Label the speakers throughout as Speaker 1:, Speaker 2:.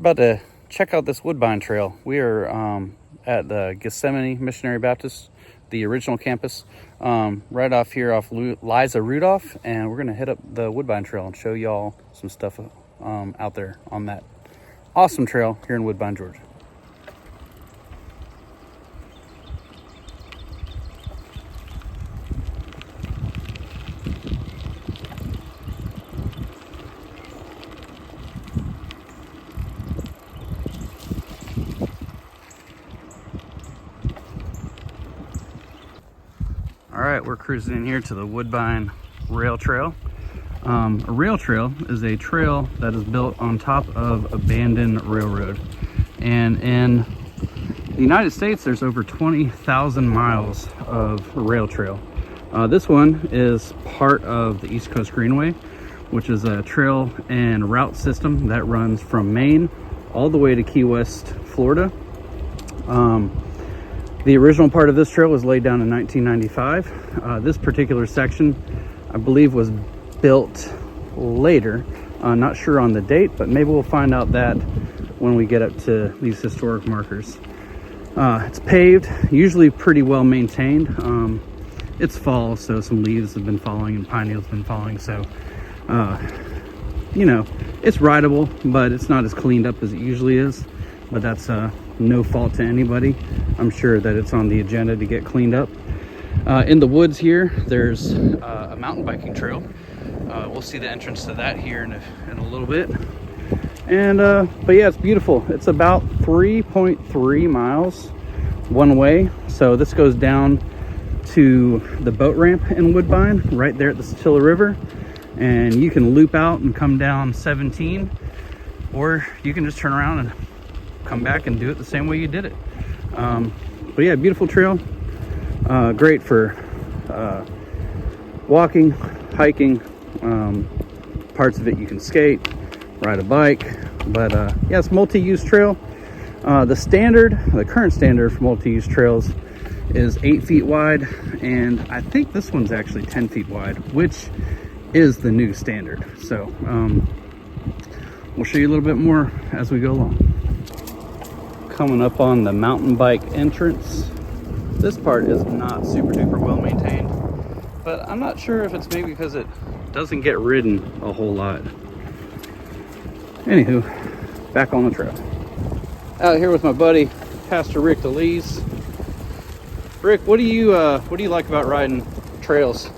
Speaker 1: About to check out this Woodbine Trail. We are at the Gethsemane Missionary Baptist, the original campus, right off here off Liza Rudolph, and we're gonna hit up the Woodbine Trail and show y'all some stuff out there on that awesome trail here in Woodbine, Georgia. All right, we're cruising in here to the Woodbine Rail Trail. A rail trail is a trail that is built on top of abandoned railroad. And in the United States, there's over 20,000 miles of rail trail. This one is part of the East Coast Greenway, which is a trail and route system that runs from Maine all the way to Key West, Florida. The original part of this trail was laid down in 1995. This particular section, I believe, was built later. Not sure on the date, but maybe we'll find out that when we get up to these historic markers. It's paved, usually pretty well maintained. It's fall, so some leaves have been falling and pine needles have been falling. So, you know, it's rideable, but it's not as cleaned up as it usually is. But that's no fault to anybody. I'm sure that it's on the agenda to get cleaned up. In the woods here, there's a mountain biking trail. We'll see the entrance to that here in a little bit. And but yeah, it's beautiful. It's about 3.3 miles one way. So this goes down to the boat ramp in Woodbine, right there at the Satilla River. And you can loop out and come down 17, or you can just turn around and come back and do it the same way you did it. But yeah, beautiful trail. Great for walking, hiking. Parts of it you can skate, ride a bike. But yeah, it's multi-use trail. The current standard for multi-use trails is 8 feet wide, and I think this one's actually 10 feet wide, which is the new standard. So we'll show you a little bit more as we go along. Coming up on the mountain bike entrance. This part is not super duper well maintained, but I'm not sure if it's maybe because it doesn't get ridden a whole lot. Anywho, back on the trail. Out here with my buddy, Pastor Rick DeLees. Rick, what do you like about riding trails?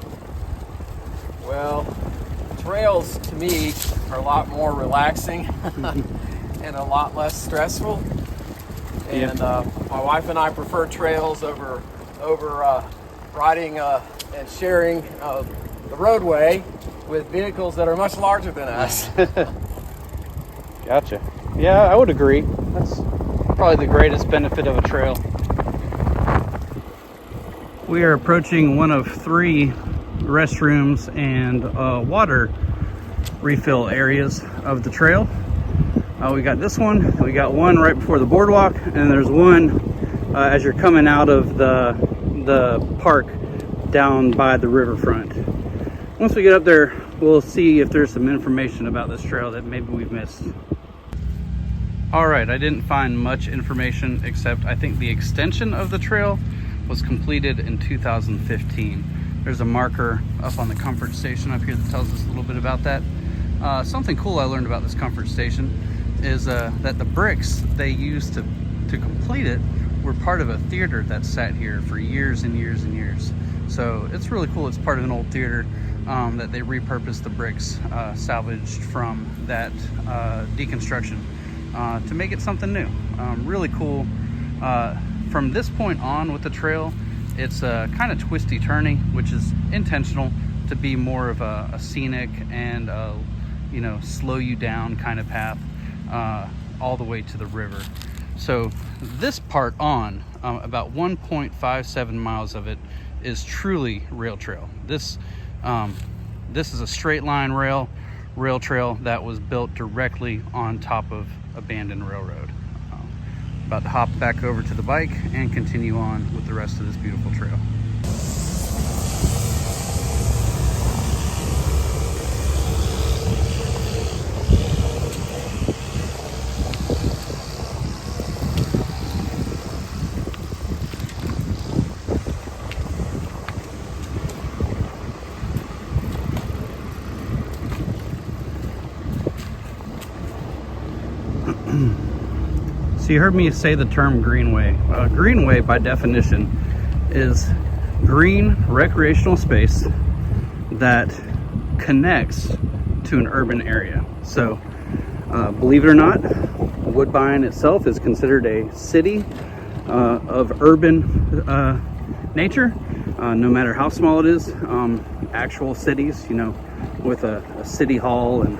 Speaker 2: Well, trails to me are a lot more relaxing and a lot less stressful. And my wife and I prefer trails over riding and sharing the roadway with vehicles that are much larger than us.
Speaker 1: Gotcha. Yeah, I would agree. That's probably the greatest benefit of a trail. We are approaching one of 3 restrooms and water refill areas of the trail. We got this one, we got one right before the boardwalk, and there's one as you're coming out of the park down by the riverfront. Once we get up there, we'll see if there's some information about this trail that maybe we've missed. All right, I didn't find much information except I think the extension of the trail was completed in 2015. There's a marker up on the comfort station up here that tells us a little bit about that. Something cool I learned about this comfort station is that the bricks they used to complete it were part of a theater that sat here for years and years and years. So it's really cool. It's part of an old theater that they repurposed the bricks salvaged from that deconstruction to make it something new. Really cool. From this point on with the trail, it's kind of twisty turny, which is intentional to be more of a scenic and you know, slow you down kind of path all the way to the river. So this part on about 1.57 miles of it is truly rail trail. This is a straight line rail trail that was built directly on top of abandoned railroad. About to hop back over to the bike and continue on with the rest of this beautiful trail. So you heard me say the term greenway. Greenway, by definition, is green recreational space that connects to an urban area. So believe it or not, Woodbine itself is considered a city of urban nature, no matter how small it is. Actual cities, you know, with a city hall and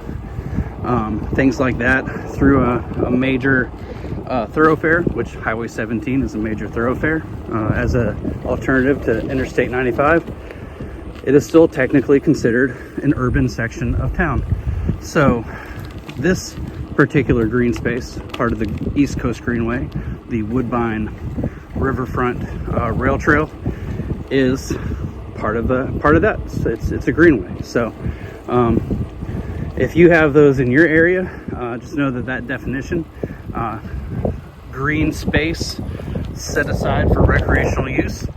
Speaker 1: things like that, through a major thoroughfare, which Highway 17 is a major thoroughfare as an alternative to Interstate 95. It is still technically considered an urban section of town. So this particular green space, part of the East Coast Greenway, the Woodbine Riverfront Rail Trail, is part of that. So it's a greenway. So if you have those in your area, just know that definition, green space set aside for recreational use,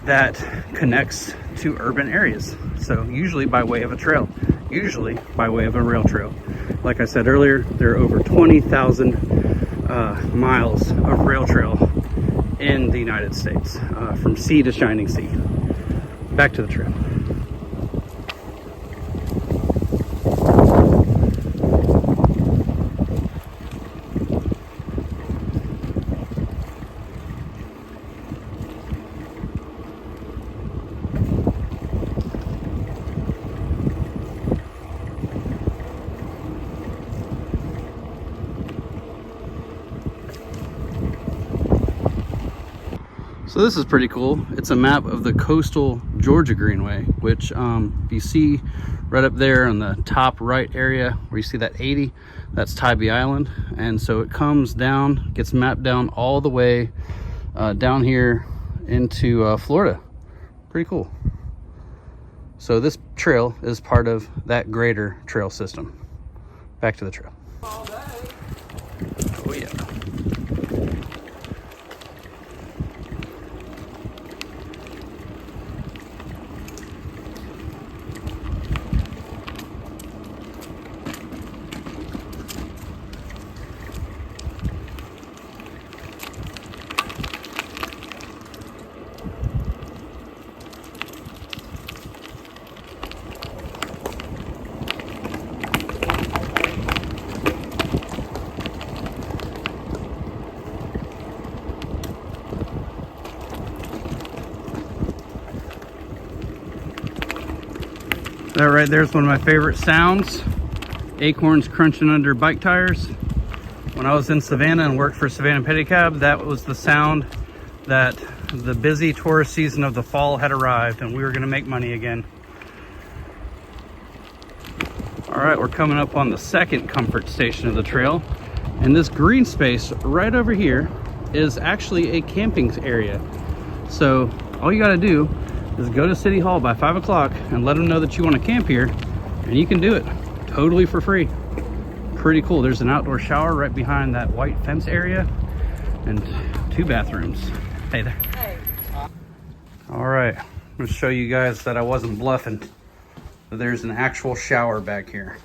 Speaker 1: that connects to urban areas. So usually by way of a trail, usually by way of a rail trail. Like I said earlier, there are over 20,000 miles of rail trail in the United States, from sea to shining sea. Back to the trail. So this is pretty cool. It's a map of the coastal Georgia Greenway, which you see right up there on the top right area where you see that 80, that's Tybee Island. And so it comes down, gets mapped down all the way down here into Florida. Pretty cool. So this trail is part of that greater trail system. Back to the trail. Oh yeah. That right there's one of my favorite sounds. Acorns crunching under bike tires. When I was in Savannah and worked for Savannah Pedicab, that was the sound that the busy tourist season of the fall had arrived and we were gonna make money again. All right, we're coming up on the second comfort station of the trail. And this green space right over here is actually a camping area. So all you gotta do is go to City Hall by 5 o'clock and let them know that you want to camp here, and you can do it totally for free. Pretty cool. There's an outdoor shower right behind that white fence area and 2 bathrooms. Hey there. Hey. All right, I'm gonna show you guys that I wasn't bluffing. There's an actual shower back here.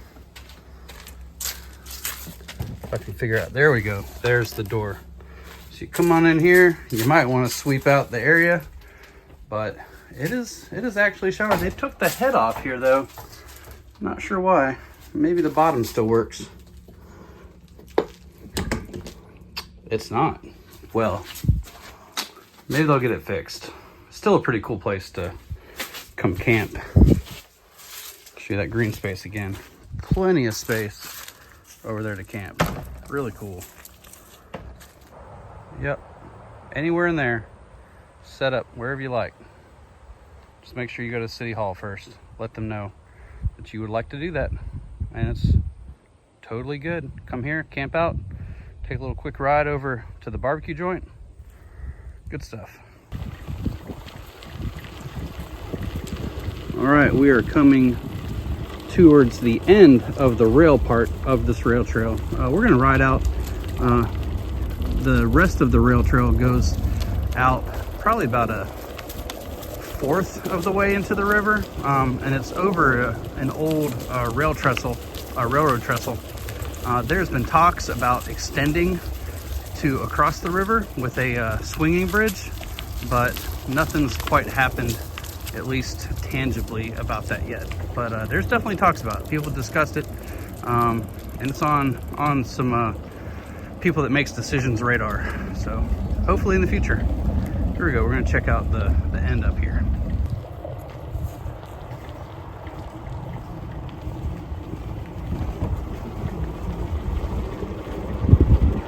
Speaker 1: If I can figure out, there we go. There's the door. So you come on in here, you might want to sweep out the area, but it is actually a shower. They took the head off here though. Not sure why. Maybe the bottom still works. It's not. Well, maybe they'll get it fixed. Still a pretty cool place to come camp. Show you that green space again. Plenty of space over there to camp. Really cool. Yep. Anywhere in there. Set up wherever you like. Just make sure you go to City Hall first. Let them know that you would like to do that. And it's totally good. Come here, camp out, take a little quick ride over to the barbecue joint. Good stuff. All right, we are coming towards the end of the rail part of this rail trail. We're gonna ride out. The rest of the rail trail goes out probably about a fourth of the way into the river, and it's over an old railroad trestle There's been talks about extending to across the river with a swinging bridge, but nothing's quite happened, at least tangibly, about that yet. But there's definitely talks about it. People discussed it, and it's on some people that makes decisions radar. So hopefully in the future. Here we go. We're going to check out the end up here.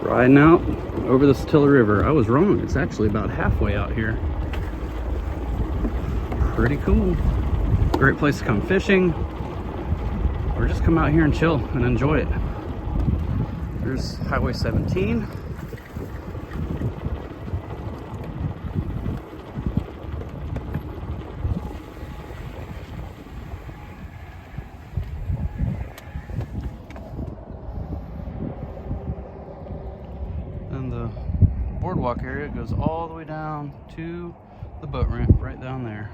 Speaker 1: Riding out over the Satilla River. I was wrong. It's actually about halfway out here. Pretty cool. Great place to come fishing, or just come out here and chill and enjoy it. There's Highway 17. And the boardwalk area goes all the way down to the boat ramp right down there.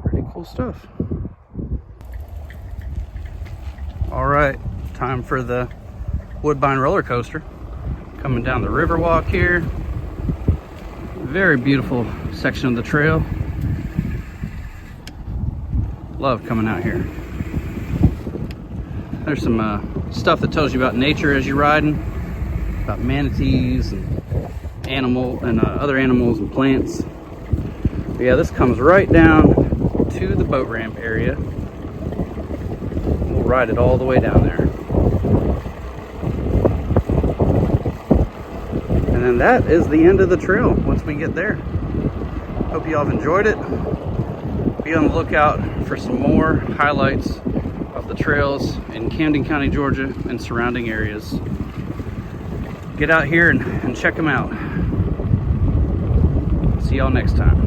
Speaker 1: Pretty cool stuff. All right, time for the Woodbine roller coaster. Coming down the Riverwalk here. Very beautiful section of the trail. Love coming out here. There's some stuff that tells you about nature as you're riding, about manatees and other animals and plants. But yeah, this comes right down to the boat ramp area. We'll ride it all the way down there. And then that is the end of the trail once we get there. Hope you all have enjoyed it. Be on the lookout for some more highlights of the trails in Camden County, Georgia and surrounding areas. Get out here and check them out. See y'all next time.